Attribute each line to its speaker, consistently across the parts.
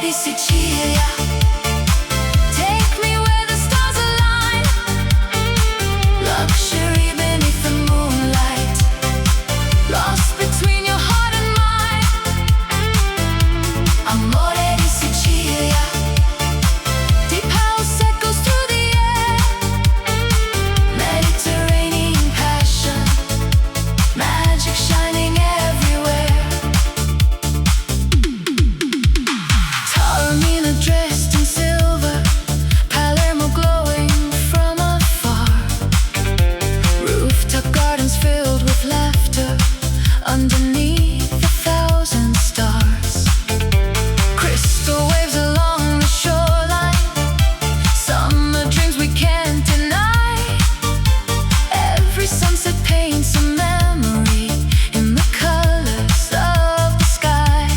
Speaker 1: di Sicilia. Take me where the stars align, luxury beneath the moonlight, lost between your heart and mine. Amore di Sicilia, deep house echoes through the air, Mediterranean passion, magic shining everywhere. Taormina dressed in silver, Palermo glowing from afar, rooftop gardens filled with laughter underneath 1,000 stars. Crystal waves along the shoreline, summer dreams we can't deny. Every sunset paints a memory in the colors of the sky.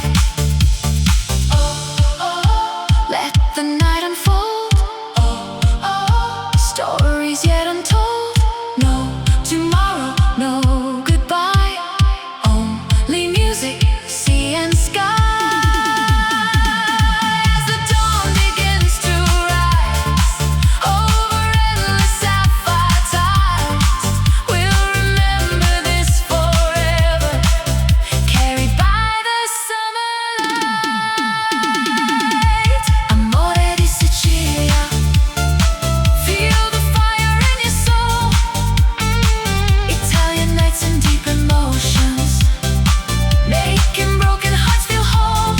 Speaker 1: Let the night unfold, stories yet untold. No tomorrow, no goodbye, only music, sea and sky. As the dawn begins to rise over endless sapphire tides, we'll remember this forever, carried by the summer light. Amore di Sicilia, feel the fire in your soul, Italian nights and deep emotions, making broken hearts feel whole.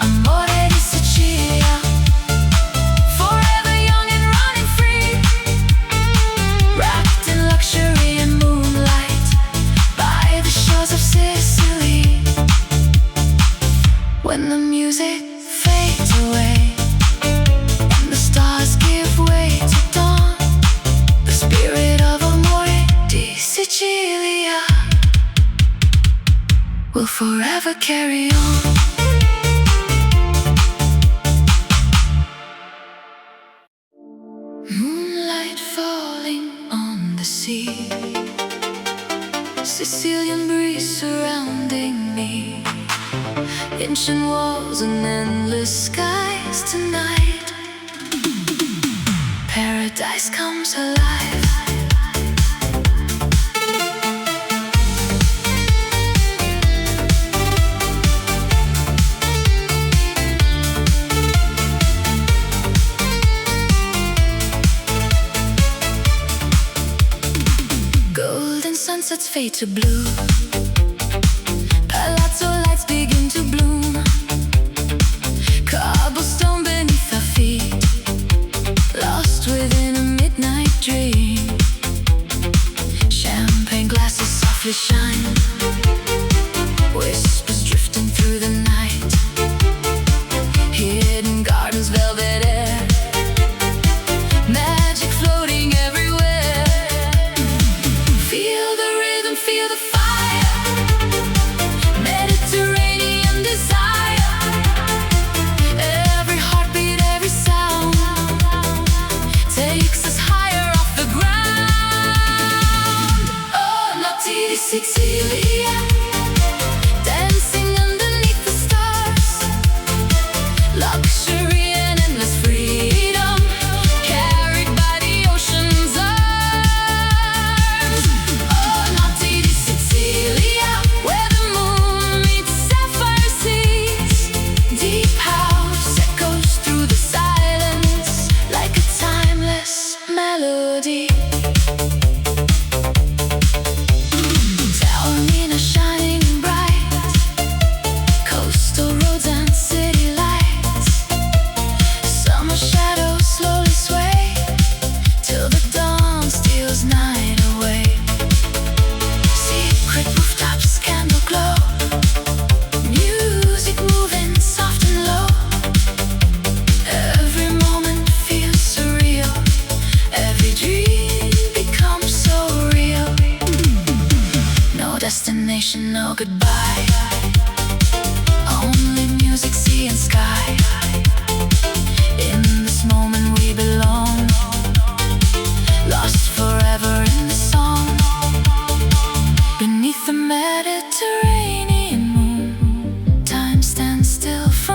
Speaker 1: Amore di Sicilia, forever young and running free, wrapped in luxury and moonlight by the shores of Sicily. When the music fades away and the stars give way to dawn, the spirit of Amore di Sicilia will forever carry on. Moonlight falling on the sea, Sicilian breeze surrounding me, ancient walls and endless skies tonight. Paradise comes alive. Golden sunsets fade to blue, palazzo lights begin to bloom, cobblestone beneath our feet, lost within a midnight dream. Champagne glasses softly shine, whispers drifting through the night, hidden gardens, velvet air, magic floating everywhere. Feel the rhythm, feel the fire, Mediterranean desire. Every heartbeat, every sound takes us higher off the ground. Oh, notti di Sicilia, dancing underneath the stars, luxury and endless freedom, carried by the ocean's arms. Oh, notti di Sicilia, where the moon meets sapphire seas, deep house echoes through the silence like a timeless melody. Taormina shining bright, coastal roads and city lights, summer shadows slowly sway till the dawn steals night away. Secret rooftops, candle glow, music moving soft and low. Every moment feels surreal, every dream becomes so real. No destination, no goodbye, only music, sea and sky. In this moment we belong, lost forever in the song, beneath the Mediterranean moon. Time stands still for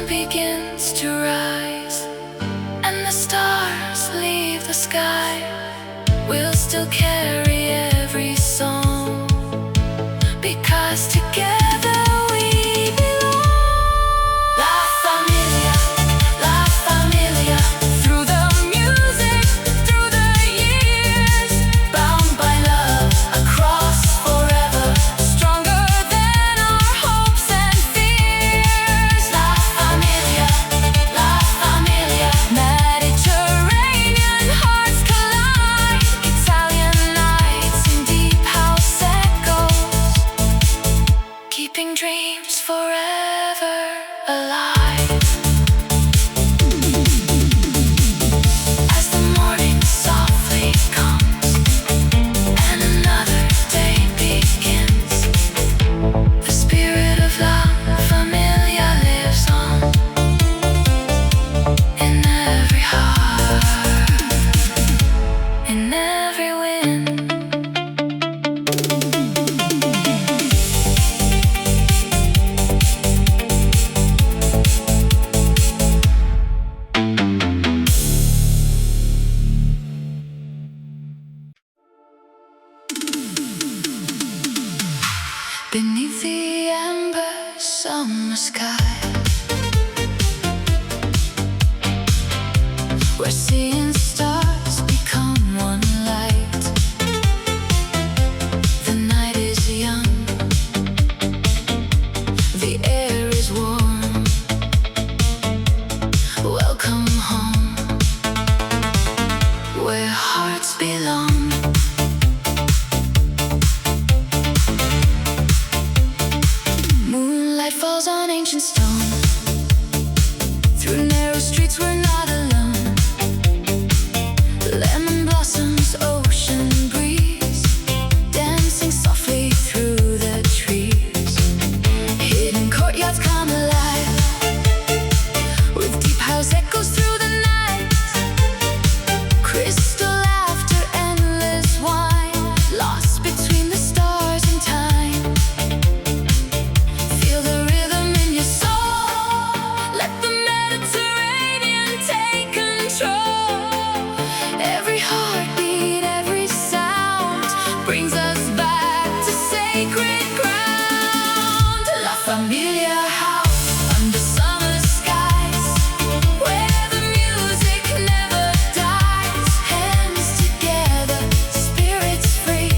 Speaker 1: begins to rise and the stars leave the sky, we'll still carry every song, because together we belong. La Familia, La Familia. Through the music, through the years, bound by love across forever, stronger than our hopes and fears. La Familia, La Familia. Mediterranean hearts collide, Italian nights in deep house echoes, keeping dreams forever alive. As the morning softly comes and another day begins, the spirit of La Familia lives on in every heart, in every wind. Beneath the amber summer sky, we're seeing stars become one light. The night is young, the air is warm. Welcome home, where hearts belong. Moonlight falls on ancient stone. Through narrow streets we're not alone. Lemon blossoms, ocean breeze, dancing softly through the trees. Hidden courtyards come alive, with deep house echoes through the night. Crystal laughter, endless wine, lost between the stars and time. Feel the rhythm in your soul, let the Mediterranean take control. Every heartbeat, every sound brings us back to sacred ground. La Familia house under summer skies, where the music never dies. Hands together, spirits free,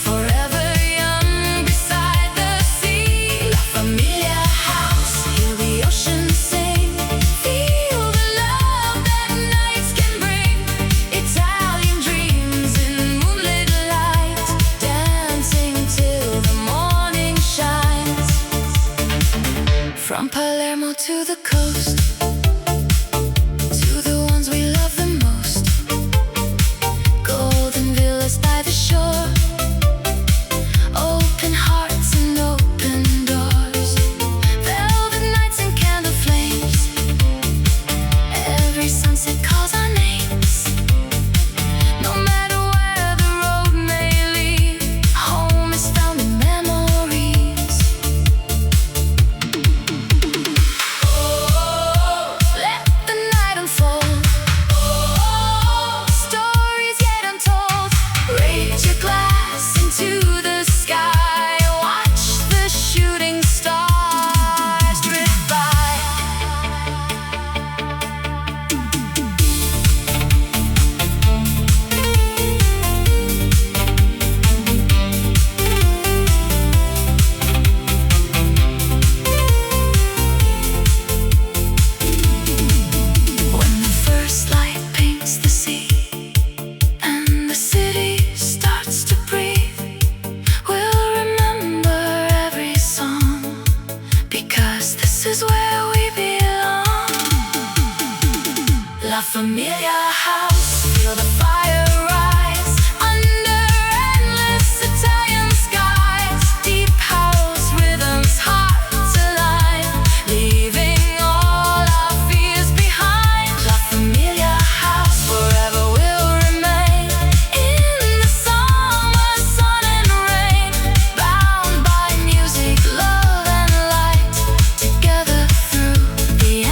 Speaker 1: forever young beside the sea. La Familia house, hear the ocean sing, feel the love that nights can bring. Italian dreams in moonlit light, dancing till the morning shines. From Palermo to the coast, to the ones we love the most. Golden villas by the shore, open hearts and open doors. Velvet nights and candle flames, every sunset calls our names. No matter where the road may lead, home is found in memories. Oh, let the night unfold. Oh, stories yet untold. Raise your glass into the sky, watch the shooting stars drift by. When the first light paints the sea and the city starts to breathe, we'll remember every song, because this is where we belong. La Familia house, feel the fire rise under endless Italian skies. Deep house rhythms, hearts align, leaving all our fears behind. La Familia house, forever will remain in the summer sun and rain, bound by music, love and light, together through the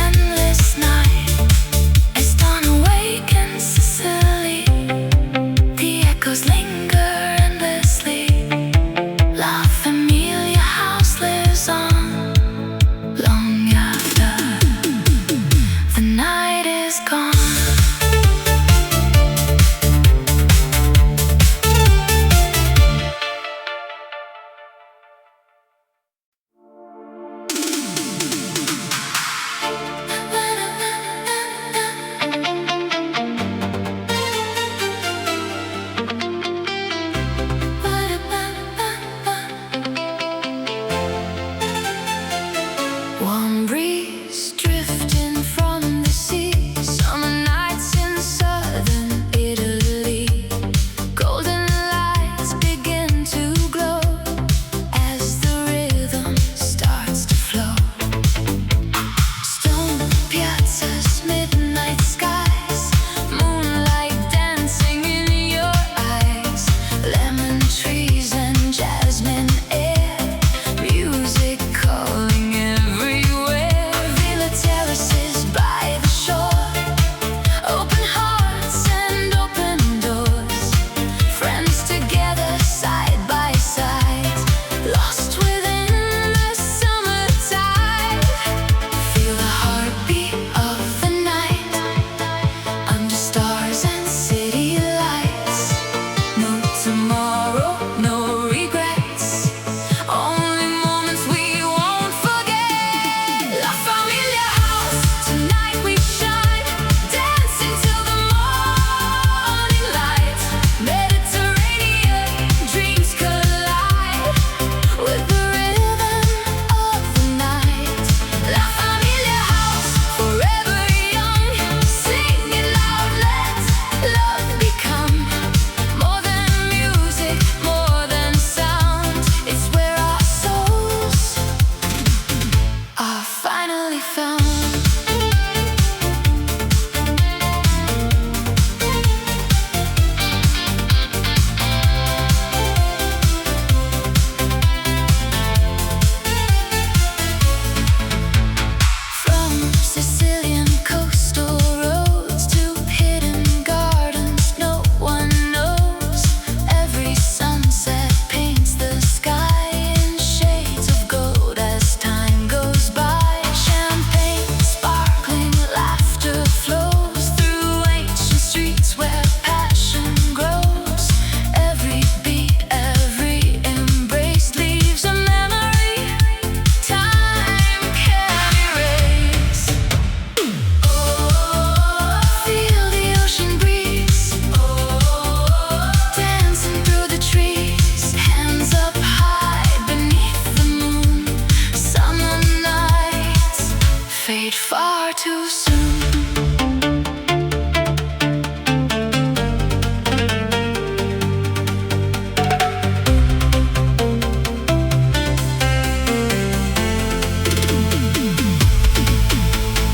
Speaker 1: too soon.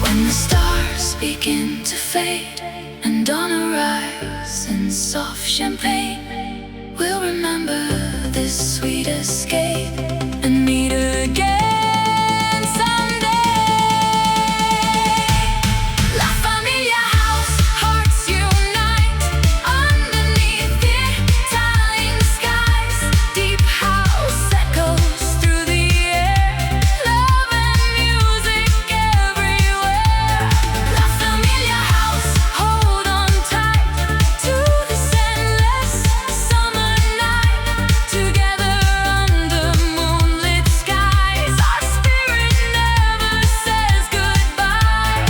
Speaker 1: When the stars begin to fade and dawn arrives in soft champagne, we'll remember this sweet escape and meet again someday. La Famiglia house, hearts unite underneath the Italian skies. Deep house echoes through the air, love and music everywhere. La Famiglia house, hold on tight to this endless summer night. Together under moonlit skies, our spirit never says goodbye.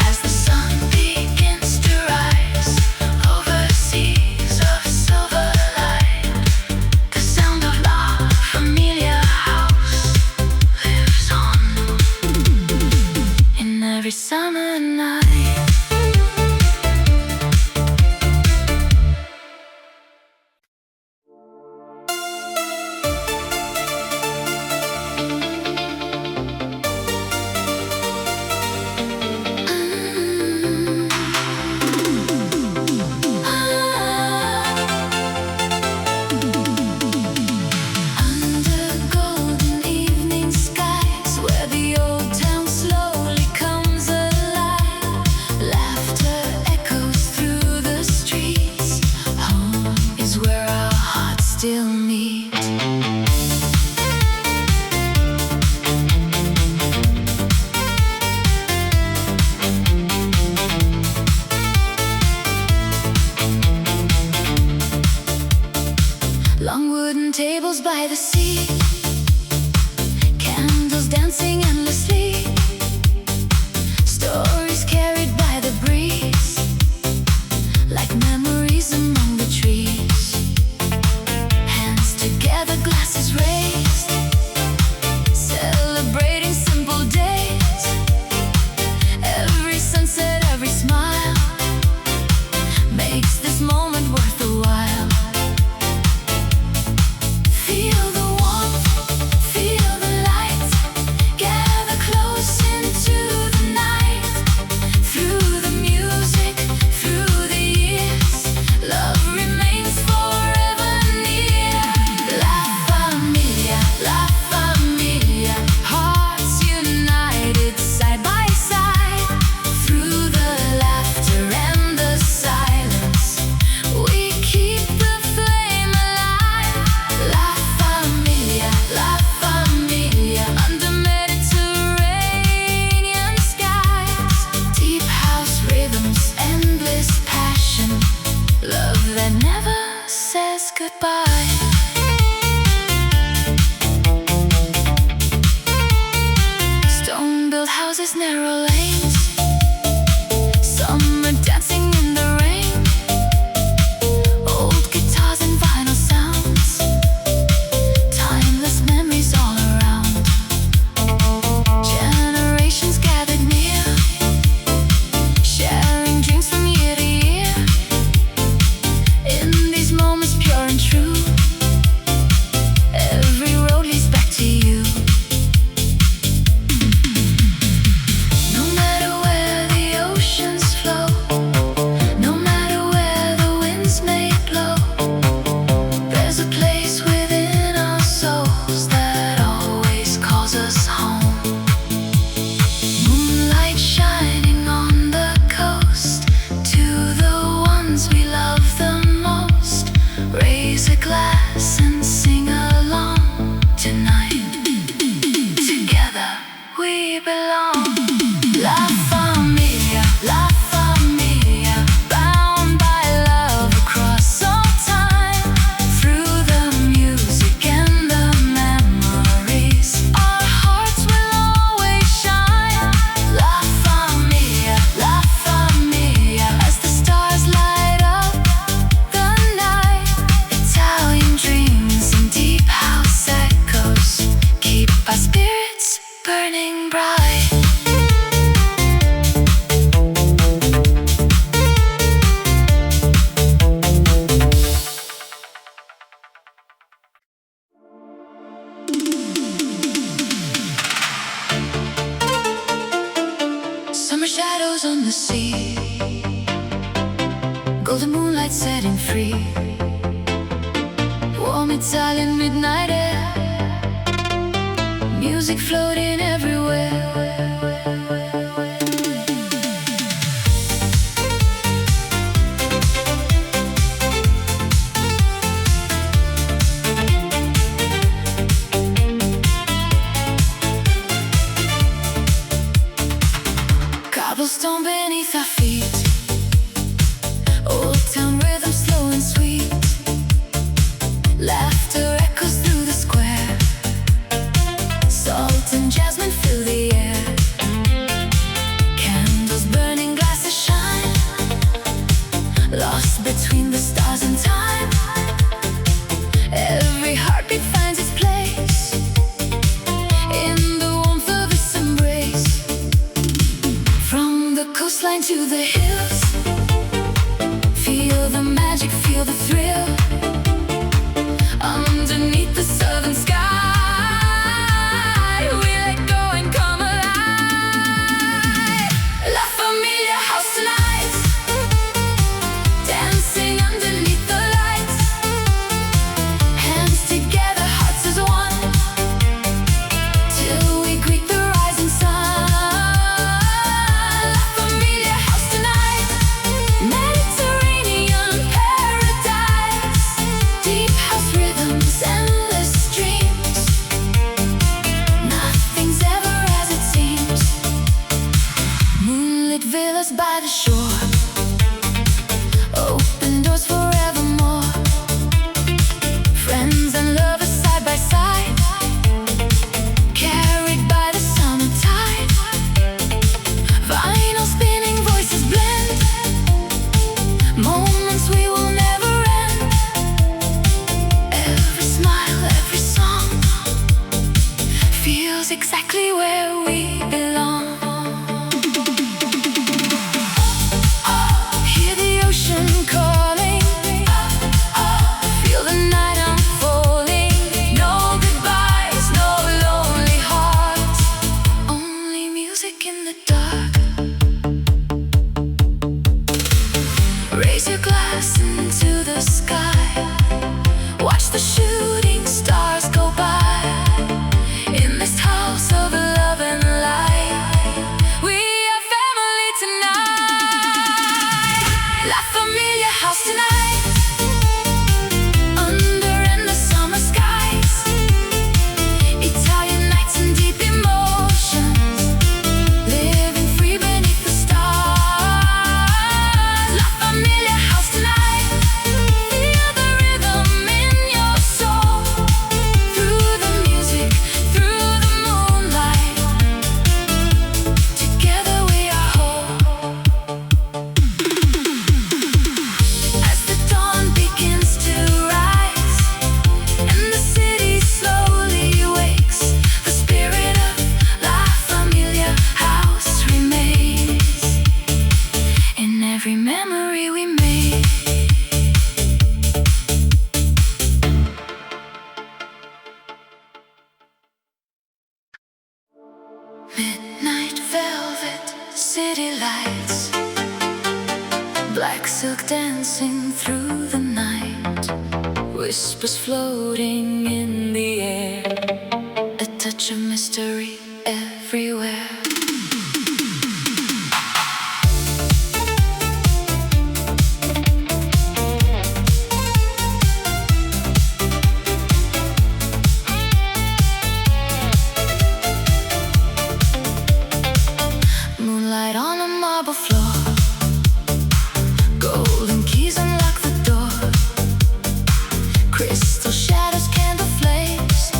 Speaker 1: As the sun begins to rise over seas of silver light, the sound of La Famiglia house lives on in every summer night. Under golden evening skies, where the old town slowly comes alive, laughter echoes through the streets. Home is where our hearts still meet. Long wooden tables by the sea, candles dancing endlessly, stories carried by the breeze, like memories among the trees. Hands together, glasses raised, celebrating simple days. Every sunset, every smile makes this moment worth the while. Feel the warmth, feel the light, gather close into the night. Through the music, through the years, love remains forever near. La Famiglia, hearts united side by side. Through the laughter and the silence, we keep the flame alive. La Famiglia, under Mediterranean skies. Deep house rhythms, endless passion, love that never says goodbye. Stone-built houses, narrow lanes, summer dancing in the rain. Old guitars and vinyl sounds, timeless memories all around. Generations gathered near, sharing dreams from year to year. In these moments pure and true, every road leads back to you. No matter where Summer shadows on the sea, golden moonlight setting free, warm Italian midnight air, music floating everywhere. Cobblestone beneath our feet, old town rhythm slow and sweet, laughter echoes through the square, salt and jasmine fill the air, candles burning, glasses shine, lost between the stars and time. Every heartbeat finds its place in the warmth of its embrace. From the coastline to the hills, feel the magic, feel the thrill. Underneath the southern sky, we let go and come alive. La Famiglia house tonight, dancing underneath the lights, hands together, hearts as one, till we greet the rising sun. La Famiglia house tonight, Mediterranean paradise, deep house rhythms, endless dreams. Nothing's ever as it seems. Moonlit villas by the shore, open doors forevermore. Friends and lovers side by side, carried by the summer tide. Vinyl spinning, voices blend, moments we will never end. Every smile, every song feels exactly where we belong. Hear the ocean calling, feel the night unfolding. No goodbyes, no lonely hearts, only music in the dark. Raise your glass into the sky, watch the shooting stars go by. In this house of love and light, we are family tonight. La Famiglia house tonight, under endless summer skies, Italian nights and deep emotions, living free beneath the stars. La Famiglia house tonight, feel the rhythm in your soul, through the music, through the moonlight, together we are whole. As the dawn begins to rise and the city slowly wakes, the spirit of La Famiglia house remains in every memory we made. Midnight velvet, city lights, black silk dancing through the night, whispers floating in the air, a touch of mystery everywhere. Moonlight on a marble floor, golden keys unlock the door, crystal shadows, candle flames.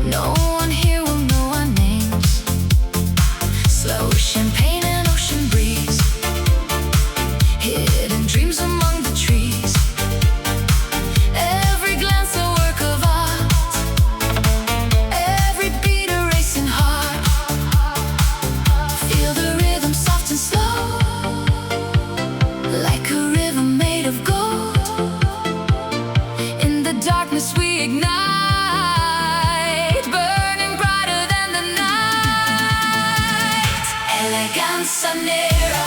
Speaker 1: No one here will know our names. Slow champagne and ocean breeze, hidden dreams among the trees. Every glance a work of art, every beat a racing heart. Feel the rhythm soft and slow, elegance nera,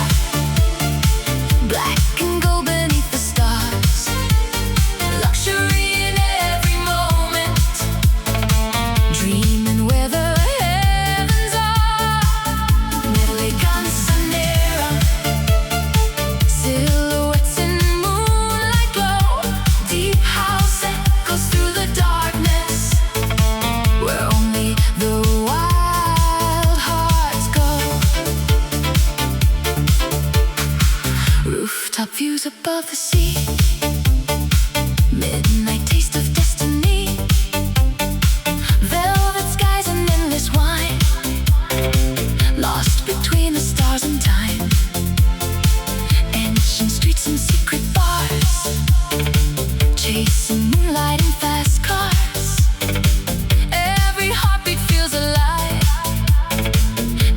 Speaker 1: black and gold beneath the stars, luxury in every moment, dreaming where the heavens are. Elegance nera, silhouettes in moonlight glow, deep house echoes through the darkness, where only the wild hearts go. Rooftop views above the sea, midnight taste of destiny, velvet skies and endless wine, lost between the stars and time, ancient streets and secret bars, chasing moonlight in fast cars. Every heartbeat feels alive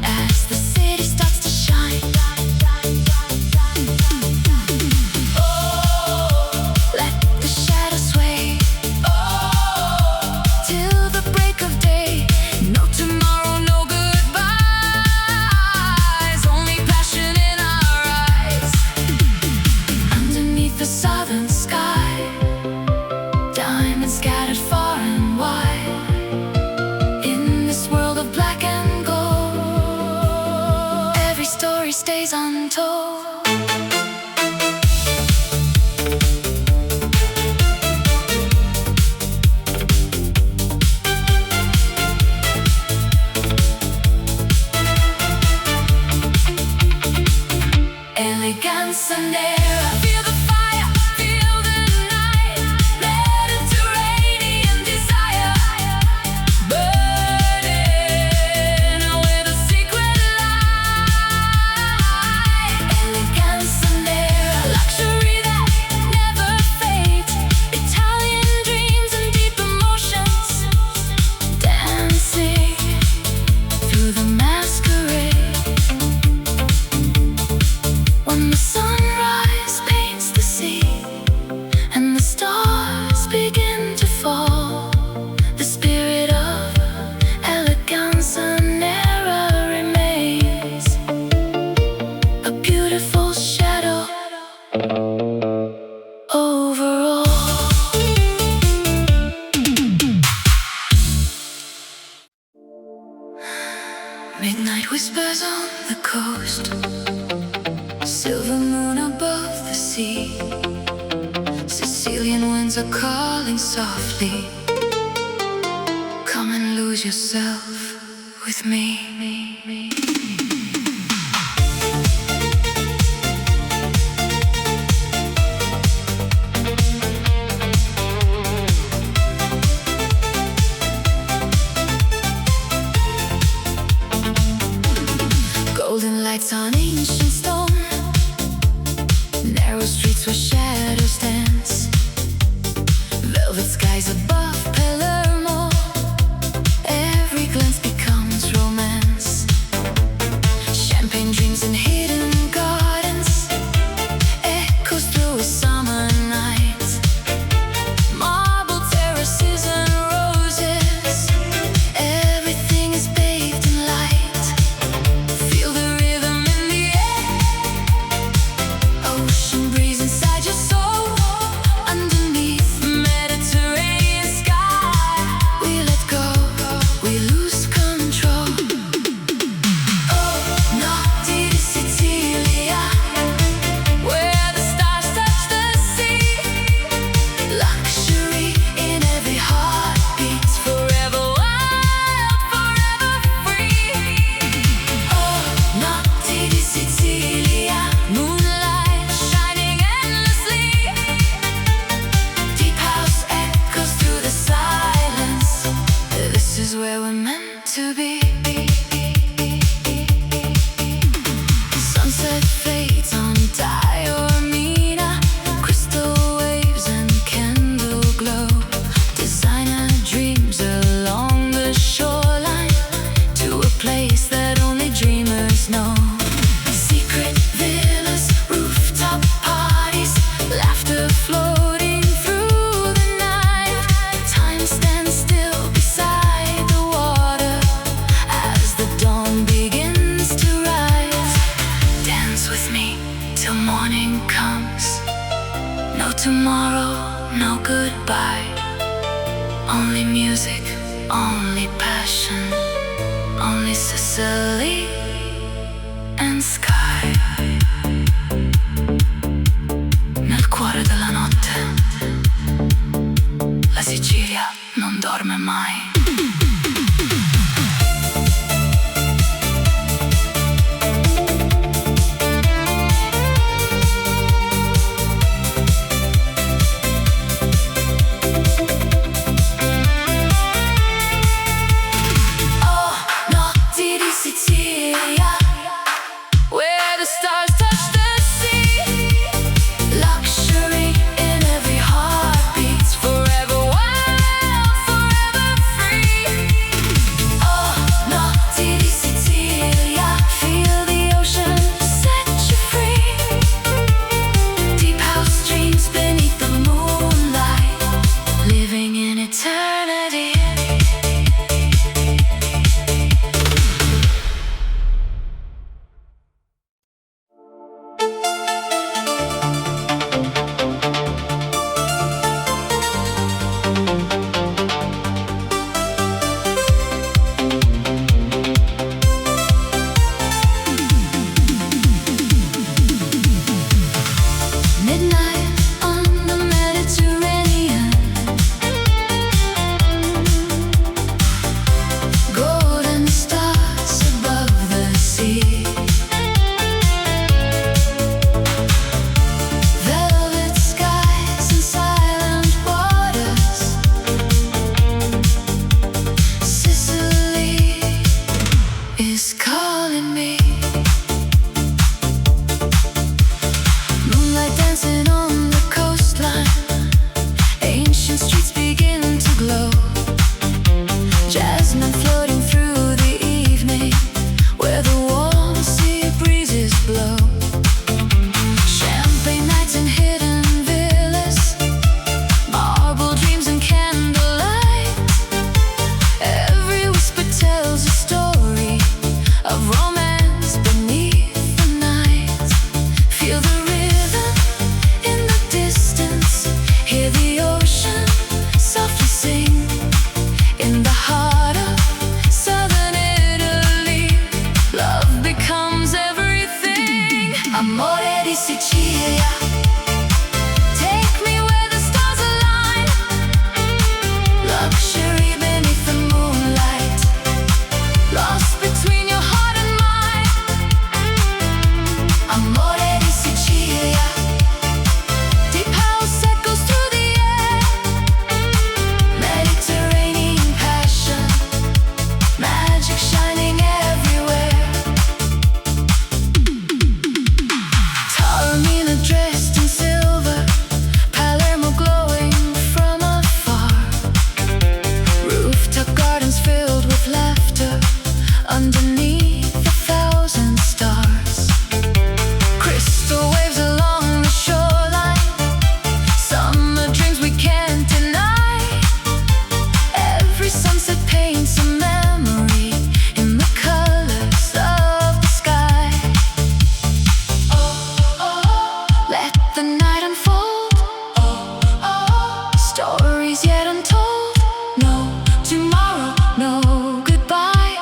Speaker 1: as the city starts to shine. Oh, let the shadows sway, oh, till the break of day. No tomorrow, no goodbyes, only passion in our eyes. Underneath the southern sky, diamonds scattered far and wide, in this world of black and gold, every story stays untold. Elegance nera, feel the fire, feel the night, Mediterranean desire, burning with a secret light. Elegance nera, luxury that never fades, Italian dreams and deep emotions, dancing through the masquerade. When the sunrise paints the sea and the stars begin to fall, the spirit of elegance nera remains, a beautiful shadow over all. Midnight whispers on the coast, silver moon above the sea, Sicilian winds are calling softly, come and lose yourself with me. Golden lights on ancient stone, narrow streets where shadows dance, velvet skies above Palermo, every glance becomes romance, champagne dreams in hidden gardens, echoes through a summer night, marble terraces and roses, everything is bathed in light. Feel the rhythm in the air, ocean breeze inside your soul, underneath the Mediterranean sky, we let go, we lose control. Oh, naughty Sicily. tomorrow, no goodbye. Only music, only passion, only Sicily and sky. Nel cuore della notte, la Sicilia non dorme mai.
Speaker 2: Amore di Sicilia, take me where the stars align. Luxury beneath the moonlight, lost between your heart and mine. Amore di Sicilia, deep house echoes through the air. Mediterranean passion, magic shining everywhere. Dressed in silver, Palermo glowing from afar. Rooftop gardens filled with laughter underneath 1,000 stars. Crystal waves along the shoreline, summer dreams we can't deny. Every sunset paints a memory in the colors of the sky. Let the night unfold, stories yet untold. No tomorrow, no goodbye.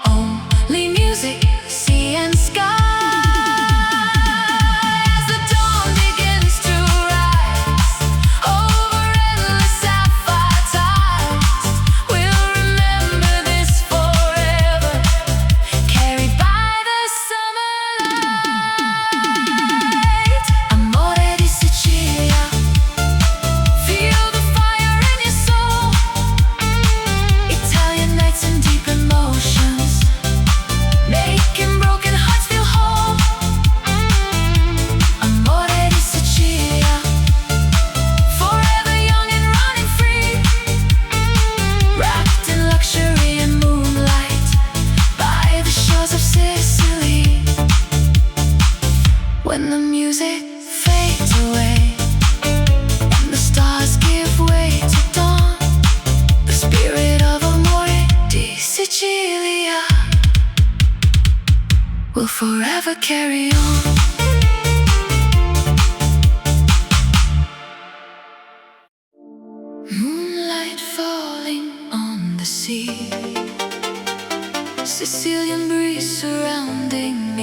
Speaker 2: Only music, sea and sky. As the dawn begins to rise over endless sapphire tides, we'll remember this forever, carried by the summer light. Amore di Sicilia, feel the fire in your soul. Italian nights and deep emotions, making broken hearts feel whole. Amore di Sicilia, forever young and running free, wrapped in luxury and moonlight by the shores of Sicily. When the music fades away and the stars give way to dawn, the spirit of Amore di Sicilia will forever carry on.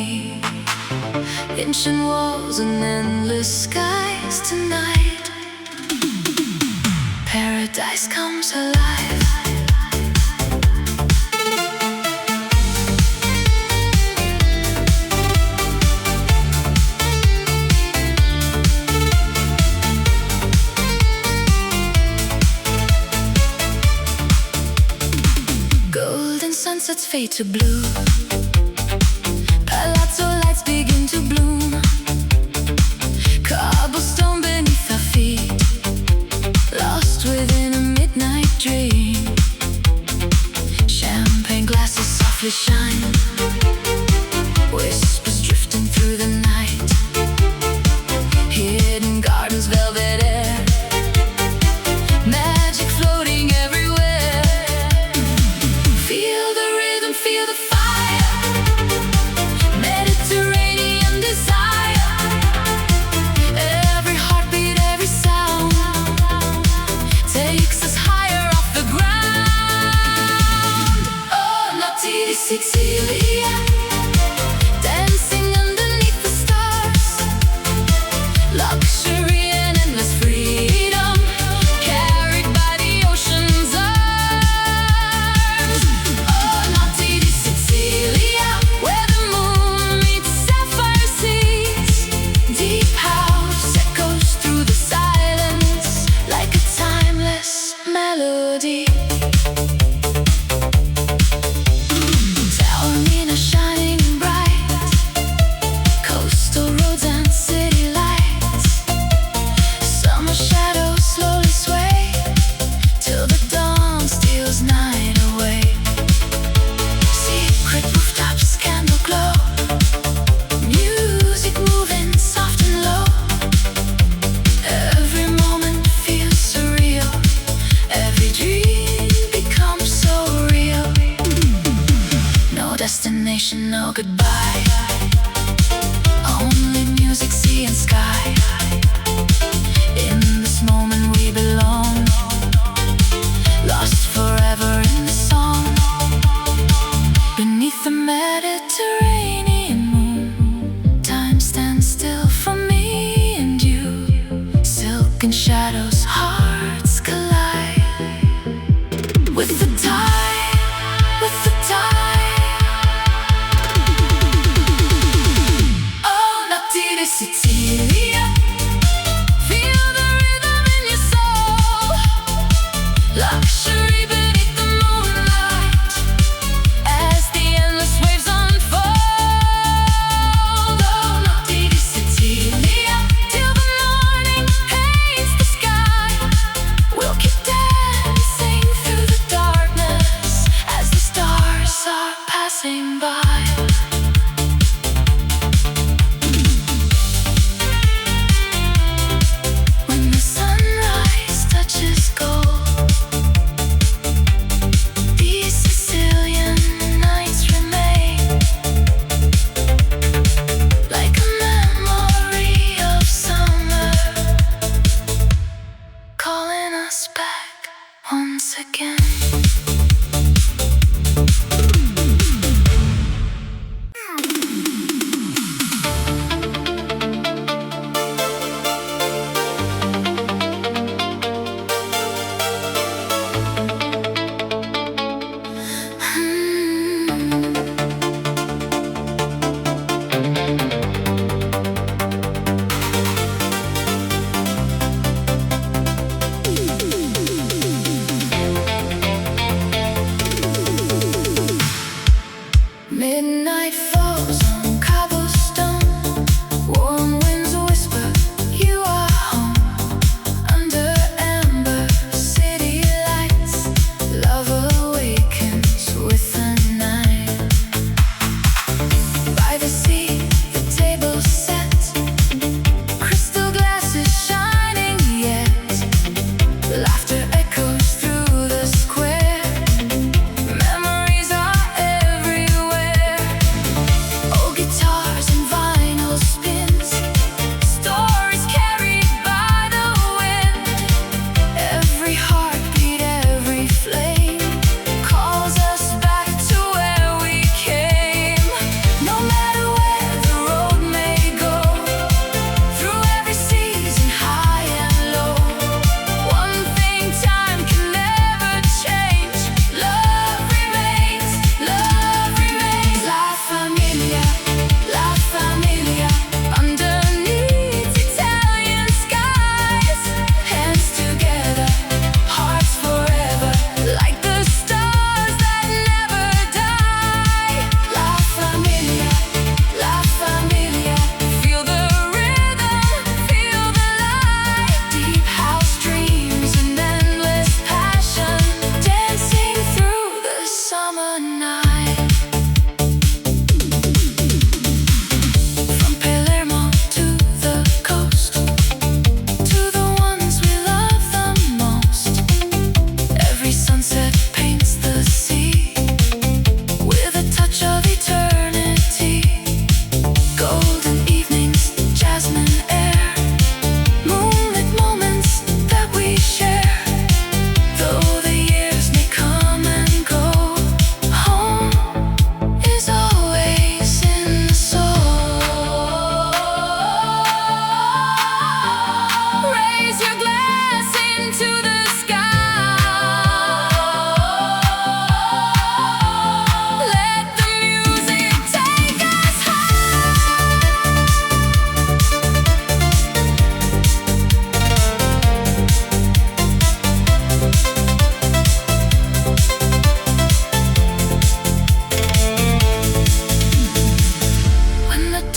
Speaker 2: me. Ancient walls and endless skies tonight. Paradise comes alive. Golden sunsets fade to blue. Palazzo lights begin to bloom. Cobblestone beneath our feet, lost within a midnight dream. Champagne glasses softly shine, whispers drifting through the night. Hidden gardens, velvet air, magic floating everywhere. Feel the rhythm, feel the fire, Mediterranean desire. Every heartbeat, every sound takes us higher off the ground. Oh, naughty Sicilia, dancing underneath the stars. Luxury and endless freedom, carried by the ocean's arms. Oh, naughty Sicilia, where the moon meets sapphire seas. Deep house echoes through the silence like a timeless melody. Taormina shining bright, coastal roads and city lights. Summer shadows slowly sway till the dawn steals night away. Secret rooftops, candle glow, music moving soft and low. Every moment feels surreal, every dream becomes so real. No destination, no goodbye, only music, sea and sky. In this moment we belong, lost forever in the song. Beneath the Mediterranean moon, time stands still for me and you. Silken shadows, hearts collide with the tide, with the tide. Oh, naughty Sicilia, feel the rhythm in your soul. Luxury beneath the moonlight as the endless waves unfold. Oh, naughty Sicilia, till the morning paints the sky. We'll keep dancing through the darkness as the stars are passing by.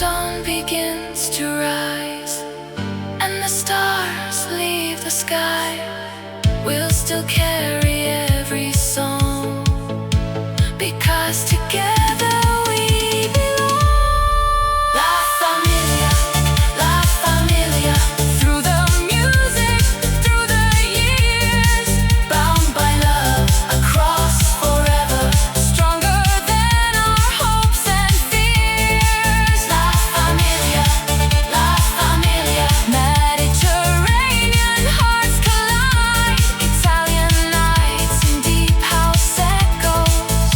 Speaker 1: dawn begins to rise and the stars leave the sky, we'll still carry every song, because together we belong. La Familia, La Familia. Through the music, through the years, bound by love across forever, stronger than our hopes and fears. La Familia, La Familia. Mediterranean hearts collide, Italian nights in deep house echoes,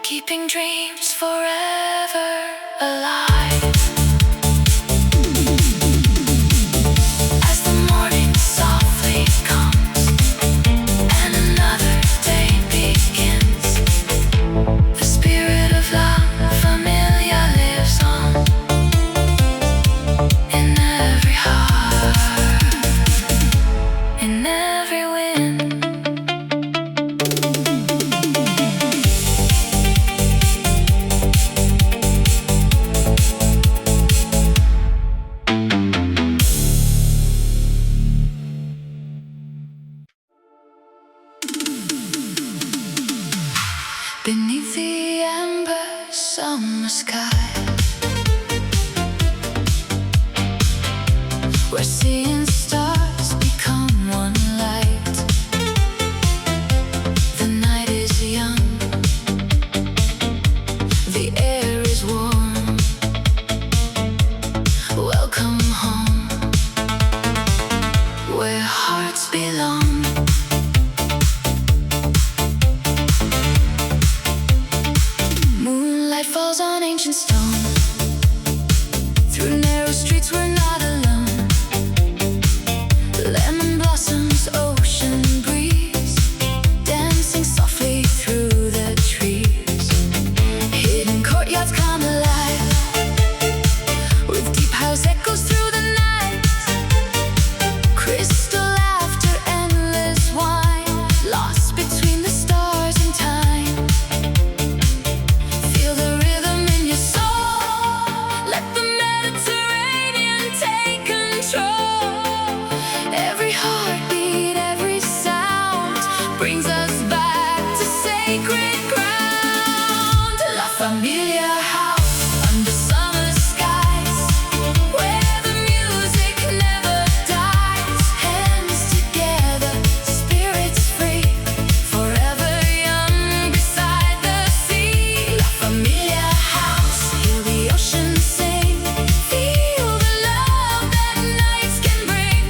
Speaker 1: keeping dreams forever alive. As the morning softly comes and another day begins, the spirit of La Familia lives on in every heart, in every wind. Beneath the amber summer sky, we're seeing stars become one light. The night is young, the air is warm. Welcome home, where hearts belong. Moonlight falls on ancient stone. Through narrow streets we're not alone. Lemon blossoms, ocean breeze, dancing softly through the trees. Hidden courtyards come alive, with deep house echoes through the night. Crystal laughter, endless wine, lost between the stars and time. Feel the rhythm in your soul, let the Mediterranean take control. Every heartbeat, every sound brings us back to sacred ground. La Familia house under summer skies, where the music never dies. Hands together, spirits free, forever young beside the sea. La Familia house, hear the ocean sing, feel the love that nights can bring.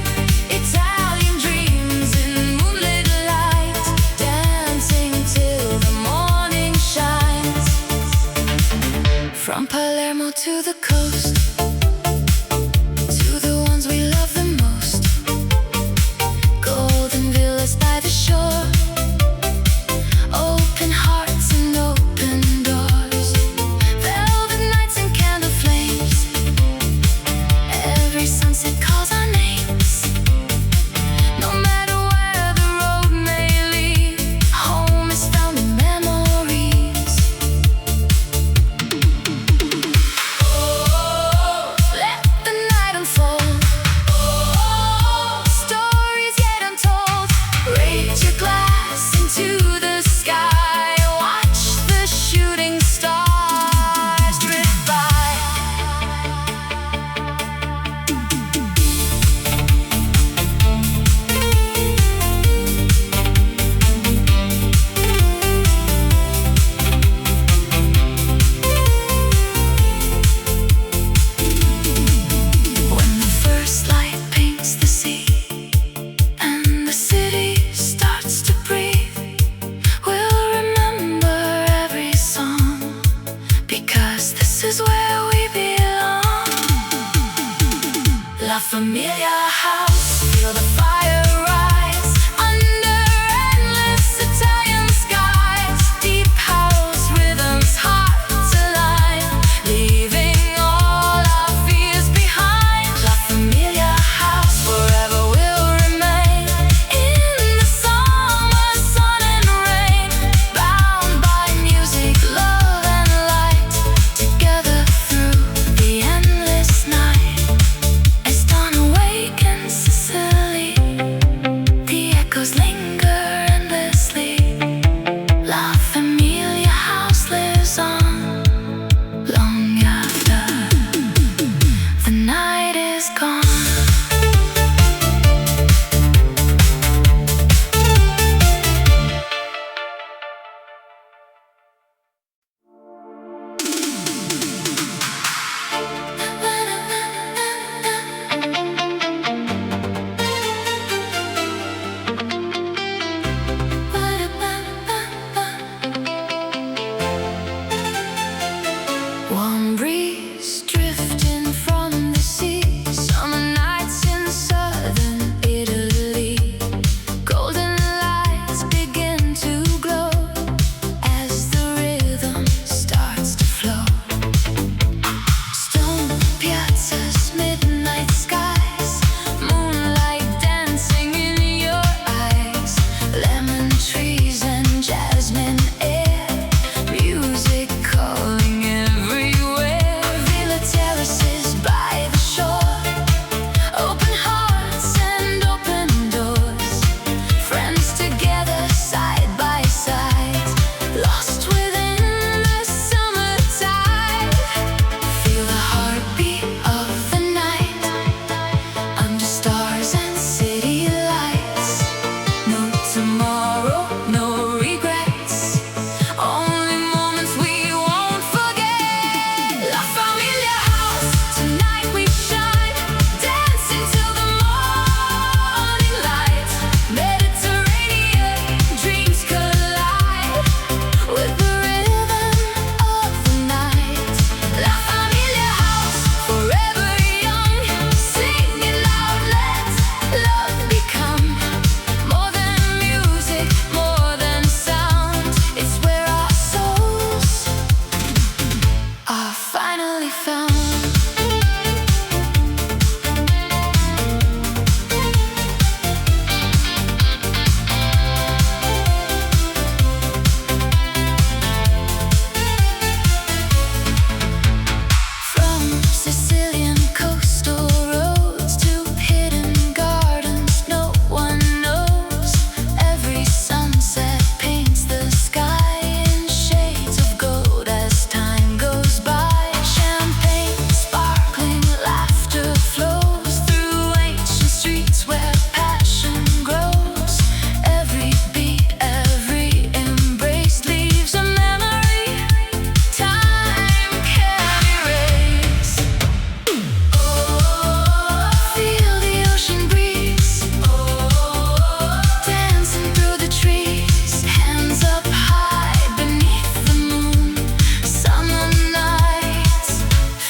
Speaker 1: Italian dreams in moonlit light, dancing till the morning shines. From Palermo to the coast, to the ones we love the most. Golden villas by the shore, open hearts and open doors. Velvet nights and candle flames, every sunset calls our names. No matter where the road may lead, home is found in memories. Oh, let the night unfold. Oh, stories yet untold. Raise your glass into the sky, watch the shooting stars drift by. When the first light paints the sea and the city starts to breathe, we'll remember every song, because this is where we belong. La Familia house, feel the fire rise under endless Italian skies. Deep house rhythms, hearts align, leaving all our fears behind. La Familia house, forever will remain in the summer sun and rain, bound by music, love and light, together through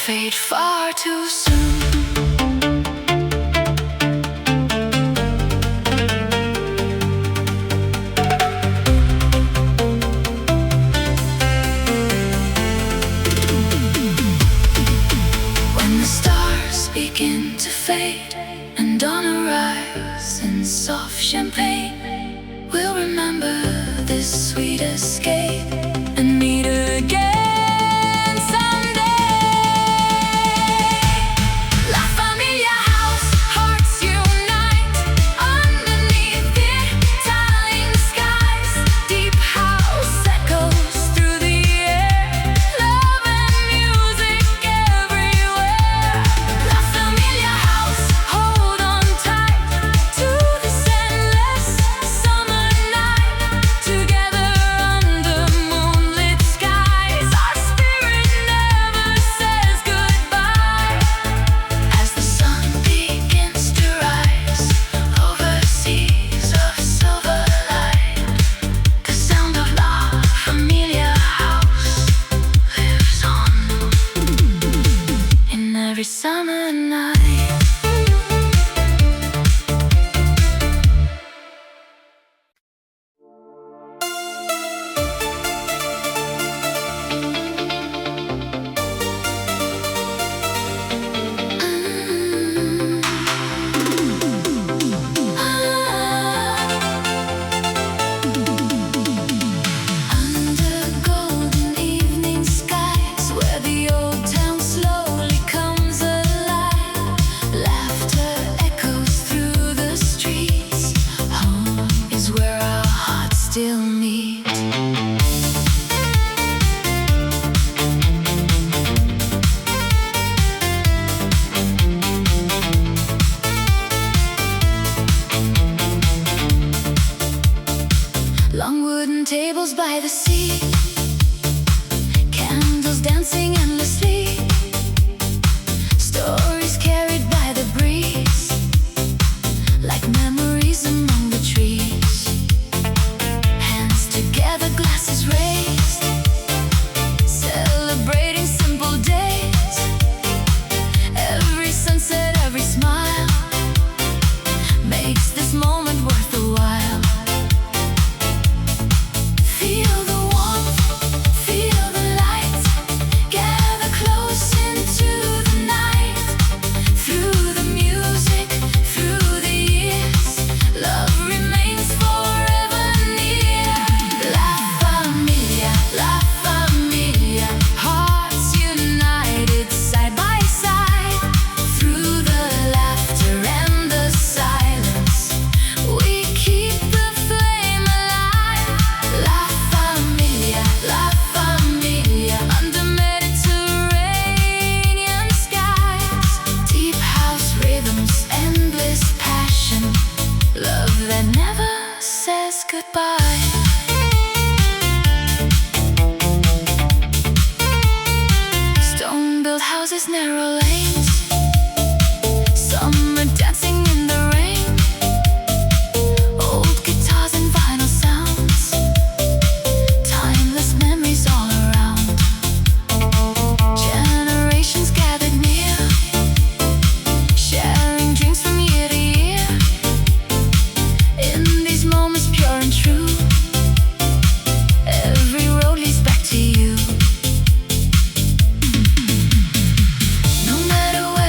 Speaker 1: fade far too soon. When the stars begin to fade and dawn arrives in soft champagne, we'll remember this sweet escape and meet again someday. La Famiglia house, hearts unite underneath the Italian skies. Deep house echoes through the air, love and music everywhere. La Famiglia house, hold on tight to this endless summer night. Together under moonlit skies, our spirit never says goodbye. As the sun begins to rise over seas of silver light, the sound of La Famiglia house lives on in every summer night. Under golden evening skies, where the old town slowly comes alive, laughter echoes through the streets. Home is where our hearts still meet. Long wooden tables by the sea, candles dancing endlessly, stories carried by the breeze, like memories among the trees. Hands together, glasses raised, celebrating simple days. Every sunset, every smile makes this moment worth the while. Feel the warmth, feel the light, gather close into the night. Through the music, through the years, love remains forever near. La Famiglia, hearts united side by side. Through the laughter and the silence, we keep the flame alive. La Famiglia, under Mediterranean skies. Deep house rhythms, endless passion, love that never says goodbye. Stone-built houses, narrow lanes, summer dancing in the rain. Old guitars and vinyl sounds, timeless memories all around. Generations gathered near, sharing dreams from year to year. In these moments pure and true, every road leads back to you. No matter where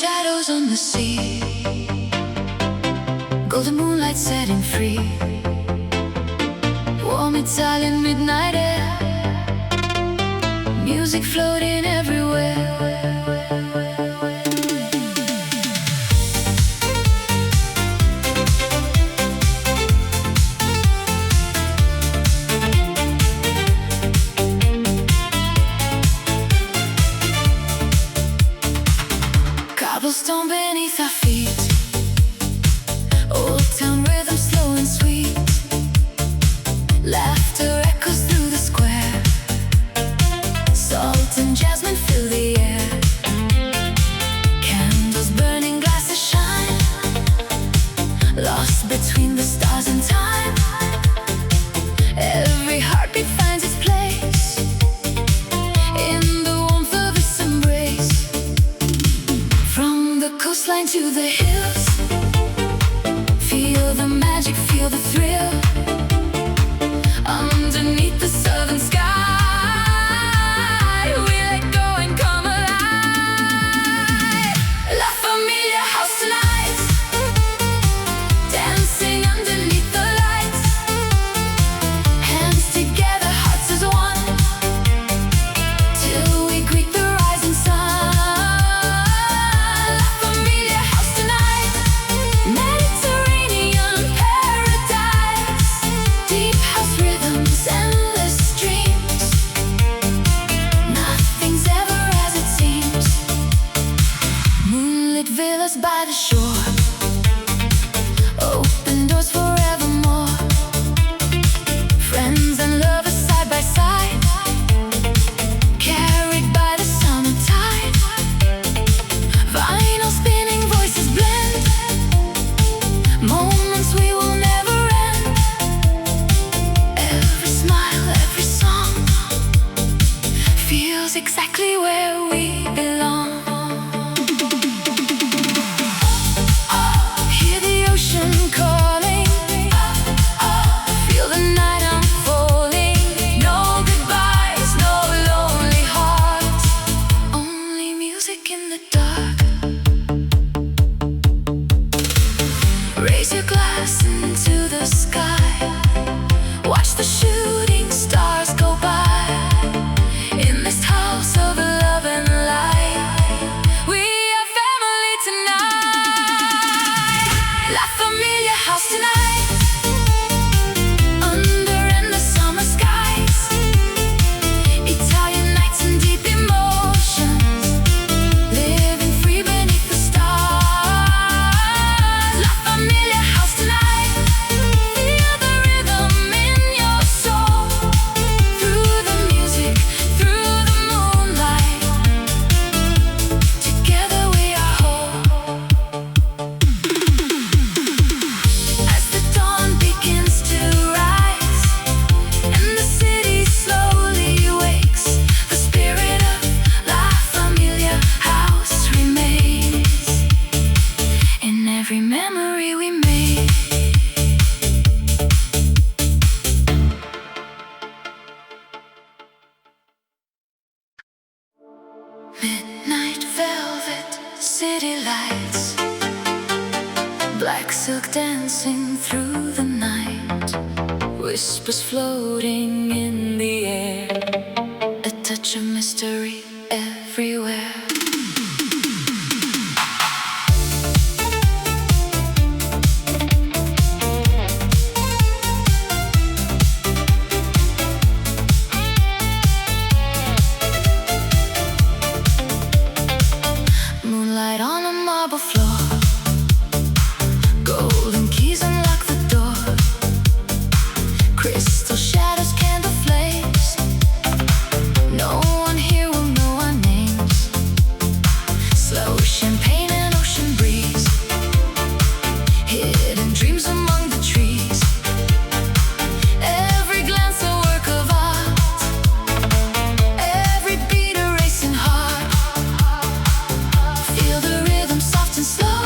Speaker 1: shadows on the sea, golden moonlight setting free, warm Italian midnight air, music floating everywhere. Cobblestone beneath our feet, old town rhythm slow and sweet, laughter echoes through the square, salt and jasmine fill the air, candles burning, glasses shine, lost between the stars and time. Every heartbeat finds its place in the warmth of its embrace. From the coastline to the hills, feel the magic, feel the thrill. Underneath the southern sky, we let go and come alive. La Famiglia house tonight, dancing underneath the lights, hands together, hearts as one, till we greet the rising sun. La Famiglia house tonight, Mediterranean paradise, deep house rhythms, endless dreams. Nothing's ever as it seems. Moonlit villas by the shore, open doors forevermore. Friends and lovers side by side, carried by the summer tide. Vinyl spinning, voices blend, moments we will never end. Every smile, every song feels exactly where we belong. Hear the ocean calling, feel the night unfolding. No goodbyes, no lonely hearts, only music in the dark. Raise your glass into the sky, watch the shooting stars go by. In this house of love and light, we are family tonight. La Famiglia house tonight, under endless summer skies, Italian nights and deep emotions, living free beneath the stars. La Famiglia house tonight, feel the rhythm in your soul, through the music, through the moonlight, together we are whole. As the dawn begins to rise and the city slowly wakes, the spirit of La Famiglia house remains in every memory we made. Midnight velvet, city lights, black silk dancing through the night, whispers floating in the air, a touch of mystery everywhere. Moonlight on a marble floor, golden keys unlock the door, crystal shadows, candle flames. No one here will know our names. Slow champagne and ocean breeze, hidden dreams among the trees. Every glance a work of art, every beat a racing heart. Feel the rhythm soft and slow,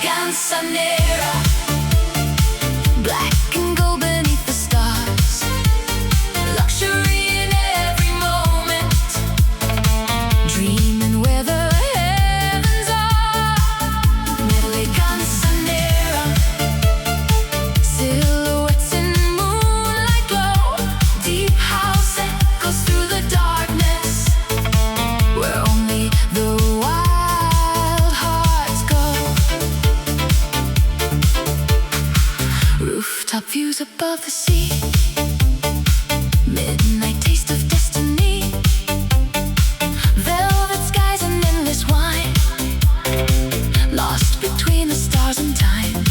Speaker 1: eleganza nera, black and gold beneath the stars, luxury in every moment, dreaming where the heavens are. Eleganza nera, silhouettes in moonlight glow, deep house echoes through the darkness, where only the wild hearts go. Rooftop views above the sea, midnight taste of destiny, velvet skies and endless wine, lost between the stars and time,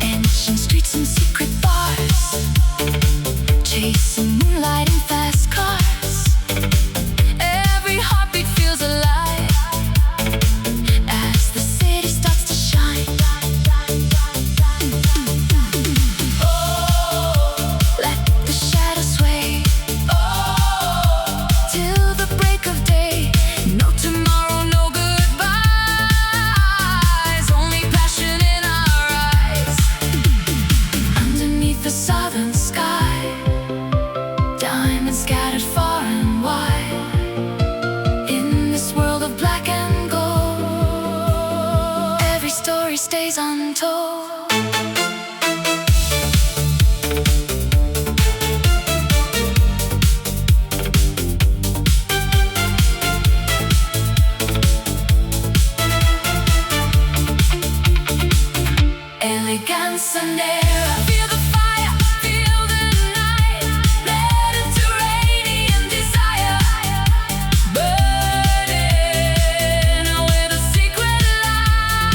Speaker 1: ancient streets and secret bars, chasing moonlight in fast cars. Every heartbeat feels alive as the city starts to shine. Oh, let the shadows sway, oh, till the break of day. No tomorrow, no goodbyes, only passion in our eyes. Underneath the southern sky, diamonds scattered far and wide, in this world of black and gold, every story stays untold. Eleganza nera, feel the fire, feel the night, Mediterranean desire, burning with a secret light.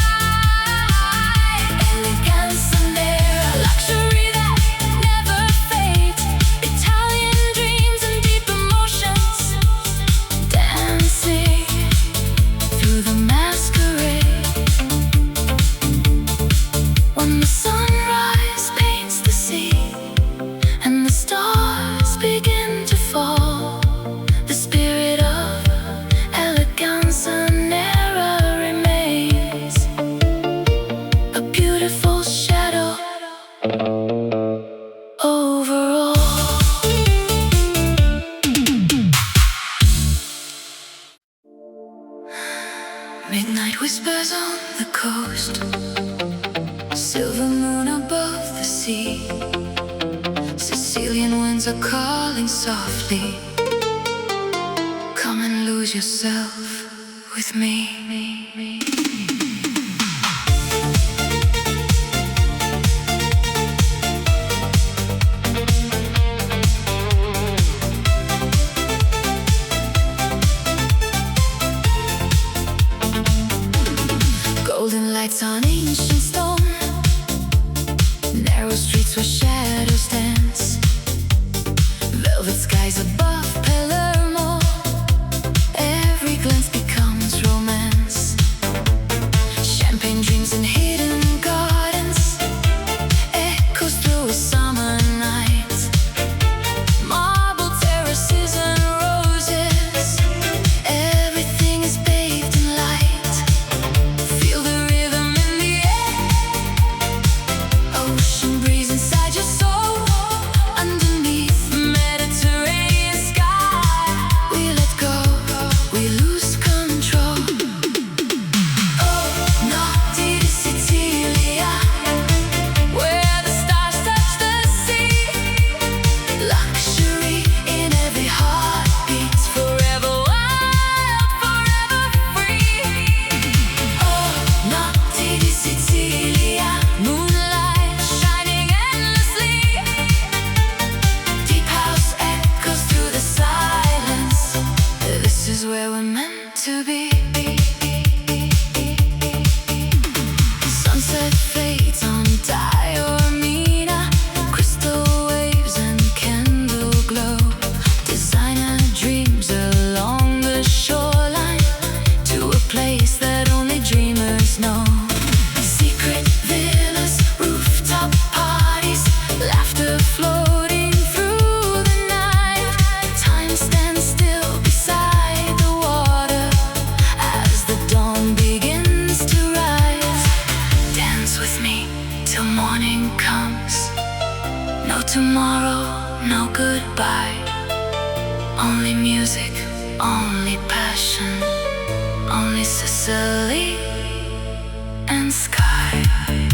Speaker 1: Eleganza nera, luxury that never fades, Italian dreams and deep emotions, dancing through the masquerade. When the sunrise paints the sea and the stars begin to fall, the spirit of eleganza nera remains, a beautiful shadow over all. Midnight whispers on the coast, silver moon above the sea, Sicilian winds are calling softly, come and lose yourself with me. Golden lights on ancient stone, narrow streets where shadows dance, velvet skies above Palermo, every glance becomes romance, champagne dreams and hidden gardens, echoes through a summer night, marble terraces and roses, everything is bathed in light. Feel the rhythm in the air, ocean breeze inside your soul, underneath the Mediterranean sky, we let go, we lose control. Oh, naughty to see. tomorrow, no goodbye. Only music, only passion, only Sicily and sky.